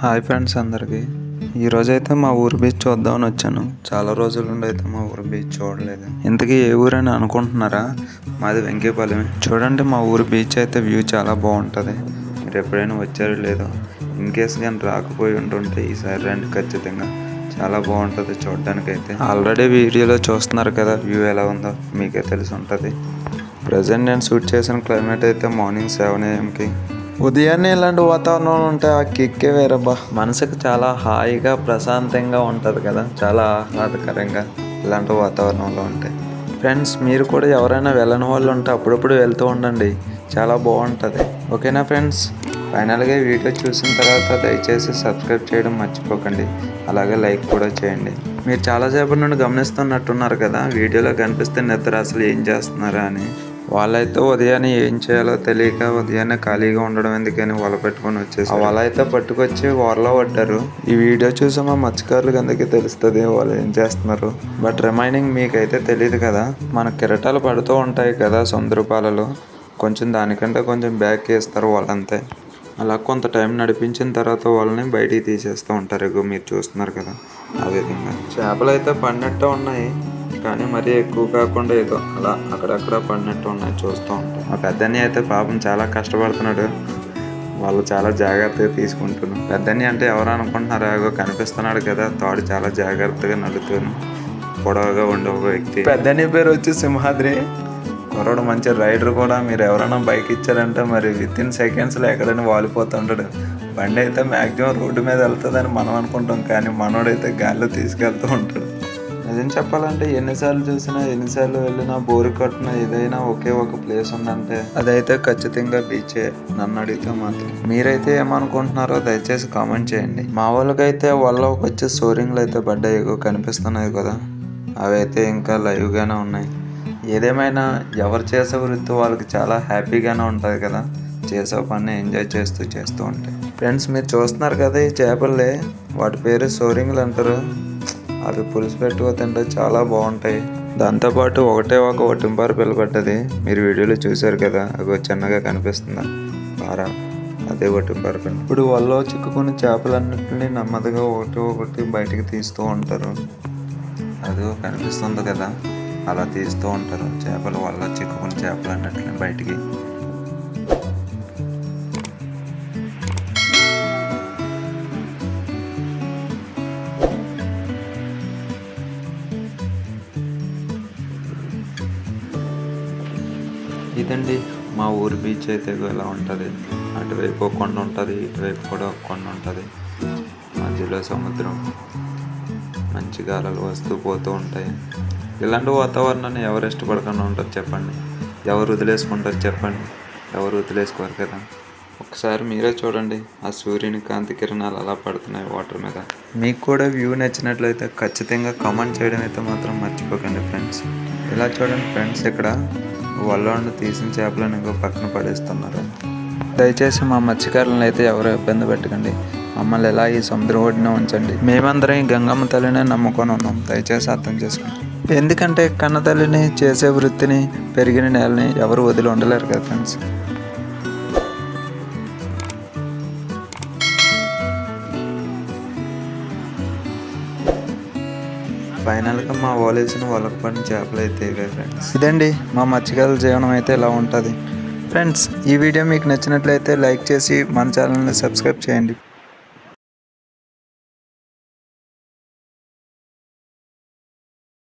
Hi friends అందరికీ. ఈరోజైతే మా ఊరు బీచ్ చూద్దామని వచ్చాను. చాలా రోజుల నుండి అయితే మా ఊరు బీచ్ చూడలేదు. ఇంతకీ ఏ ఊరని అనుకుంటున్నారా? మాది వెంకీపాలెమే. చూడండి, మా ఊరు బీచ్ అయితే వ్యూ చాలా బాగుంటుంది. మీరు ఎప్పుడైనా వచ్చారో లేదో, ఇన్ కేస్ కానీ రాకపోయి ఉంటుంటే ఈసారి రండి ఖచ్చితంగా. చాలా బాగుంటుంది చూడడానికి. అయితే ఆల్రెడీ వీడియోలో చూస్తున్నారు కదా వ్యూ ఎలా ఉందో మీకే తెలిసి ఉంటుంది. ప్రజెంట్ నేను షూట్ చేసిన క్లైమేట్ అయితే మార్నింగ్ 7 AM. ఉదయాన్నే ఇలాంటి వాతావరణం ఉంటే ఆ కిక్కే వేరబ్బా. మనసుకు చాలా హాయిగా ప్రశాంతంగా ఉంటుంది కదా, చాలా ఆహ్లాదకరంగా ఇలాంటి వాతావరణంలో ఉంటాయి. ఫ్రెండ్స్, మీరు కూడా ఎవరైనా వెళ్ళని వాళ్ళు ఉంటే అప్పుడప్పుడు వెళ్తూ ఉండండి, చాలా బాగుంటుంది. ఓకేనా ఫ్రెండ్స్? ఫైనల్గా వీడియో చూసిన తర్వాత దయచేసి సబ్స్క్రైబ్ చేయడం మర్చిపోకండి, అలాగే లైక్ కూడా చేయండి. మీరు చాలాసేపటి నుండి గమనిస్తున్నట్టున్నారు కదా, వీడియోలో కనిపిస్తే నిద్ర అసలు ఏం చేస్తున్నారా అని. వాళ్ళైతే ఉదయాన్నే ఏం చేయాలో తెలియక ఉదయాన్నే ఖాళీగా ఉండడం ఎందుకని వల పెట్టుకొని వచ్చేసి వల అయితే పట్టుకొచ్చి వరలో పడ్డారు. ఈ వీడియో చూసి మా మత్స్యకారులకు అందరికీ తెలుస్తుంది వాళ్ళు ఏం చేస్తున్నారు. బట్ రిమైనింగ్ మీకైతే తెలియదు కదా. మన కిరటాలు పడుతూ ఉంటాయి కదా సముద్రపాలలో, కొంచెం దానికంటే కొంచెం బ్యాక్ వేస్తారు వాళ్ళంతే. అలా కొంత టైం నడిపించిన తర్వాత వాళ్ళని బయటికి తీసేస్తూ ఉంటారు. ఇగో మీరు చూస్తున్నారు కదా, ఆ విధంగా చేపలు అయితే పడినట్టు ఉన్నాయి, కానీ మరీ ఎక్కువ కాకుండా ఏదో అలా అక్కడక్కడ పడినట్టు ఉన్నాయి, చూస్తూ ఉంటాం. మా పెద్దన్ని అయితే పాపం చాలా కష్టపడుతున్నాడు, వాళ్ళు చాలా జాగ్రత్తగా తీసుకుంటున్నాను. పెద్దన్ని అంటే ఎవరు అనుకుంటున్నారు, ఏగో కనిపిస్తున్నాడు కదా, తాడు చాలా జాగ్రత్తగా నడుతాను. పొడవుగా ఉండే ఒక వ్యక్తి. పెద్దన్ని పేరు వచ్చి సింహాద్రి. కుర్రోడు మంచి రైడర్ కూడా. మీరు ఎవరైనా బైక్ ఇచ్చారంటే మరి వితిన్ సెకండ్స్లో ఎక్కడైనా వాలిపోతుంటాడు. బండి అయితే మ్యాక్సిమం రోడ్డు మీద వెళ్తుందని మనం అనుకుంటాం, కానీ మనోడైతే గాల్లో తీసుకెళ్తూ ఉంటాడు. నిజం చెప్పాలంటే ఎన్నిసార్లు చూసినా, ఎన్నిసార్లు వెళ్ళినా, బోరు కొట్టినా ఏదైనా ఒకే ఒక ప్లేస్ ఉందంటే అదైతే ఖచ్చితంగా బీచే. నన్ను అడిగితే మాత్రం మీరైతే ఏమనుకుంటున్నారో దయచేసి కామెంట్ చేయండి. మా వాళ్ళకైతే వాళ్ళకి వచ్చే సోరింగ్లు అయితే పడ్డాయి, కనిపిస్తున్నాయి కదా, అవి అయితే ఇంకా లైవ్గానే ఉన్నాయి. ఏదేమైనా ఎవరు చేసే వృత్తి వాళ్ళకి చాలా హ్యాపీగానే ఉంటుంది కదా, చేసే పని ఎంజాయ్ చేస్తూ ఉంటాయి. ఫ్రెండ్స్, మీరు చూస్తున్నారు కదా ఈ చేపలే, వాటి పేరు సోరింగ్లు అంటారు. అవి పులుసు పెట్టుకో తింటే చాలా బాగుంటాయి. దాంతోపాటు ఒకటే ఒక వట్టింపారు పిల్లపడ్డది, మీరు వీడియోలో చూశారు కదా, అవి చిన్నగా కనిపిస్తుందా పార, అదే వట్టింపారు పిల్ల. ఇప్పుడు వాళ్ళు చిక్కుకున్న చేపలన్నింటినీ నెమ్మదిగా ఒకటి బయటికి తీస్తూ ఉంటారు. అది కనిపిస్తుంది కదా, అలా తీస్తూ ఉంటారు చేపలు. వల్ల చిక్కుకున్న చేపలన్నింటినీ బయటికి. ఇదండి మా ఊరు బీచ్ అయితే ఇలా ఉంటుంది. అటువైపు ఒక కొండ ఉంటుంది, ఇటువైపు కూడా ఒక కొండ ఉంటుంది, మధ్యలో సముద్రం, మంచి గాలులు వస్తూ పోతూ ఉంటాయి. ఇలాంటి వాతావరణాన్ని ఎవరు ఇష్టపడకుండా ఉంటారు చెప్పండి? ఎవరు వదిలేసుకుంటారు చెప్పండి? ఎవరు వదిలేసుకోరు కదా. ఒకసారి మీరే చూడండి, ఆ సూర్యుని కాంతి కిరణాలు అలా పడుతున్నాయి వాటర్ మీద. మీకు కూడా వ్యూ నచ్చినట్లయితే ఖచ్చితంగా కామెంట్ చేయడం అయితే మాత్రం మర్చిపోకండి ఫ్రెండ్స్. ఇలా చూడండి ఫ్రెండ్స్, ఇక్కడ వలలో తీసిన చేపలను ఇంకో పక్కన పడేస్తున్నారు. దయచేసి మా మత్స్యకారులను అయితే ఎవరు ఇబ్బంది పెట్టకండి, మమ్మల్ని ఎలా ఈ సముద్రం ఒడ్డున ఉంచండి. మేమందరం ఈ గంగమ్మ తల్లినే నమ్ముకొని ఉన్నాం, దయచేసి అర్థం చేసుకోండి. ఎందుకంటే కన్న తల్లిని, చేసే వృత్తిని, పెరిగిన నేలని ఎవరు వదిలి ఉండలేరు కదా ఫ్రెండ్స్. ఫైనల్గా మా వాలేసిన వాళ్ళకి పడిన చేపలు అయితే ఫ్రెండ్స్. ఇదండి మా మత్స్యకారుల జీవనం అయితే ఇలా ఉంటుంది ఫ్రెండ్స్. ఈ వీడియో మీకు నచ్చినట్లయితే లైక్ చేసి మన ఛానల్ని సబ్స్క్రైబ్ చేయండి.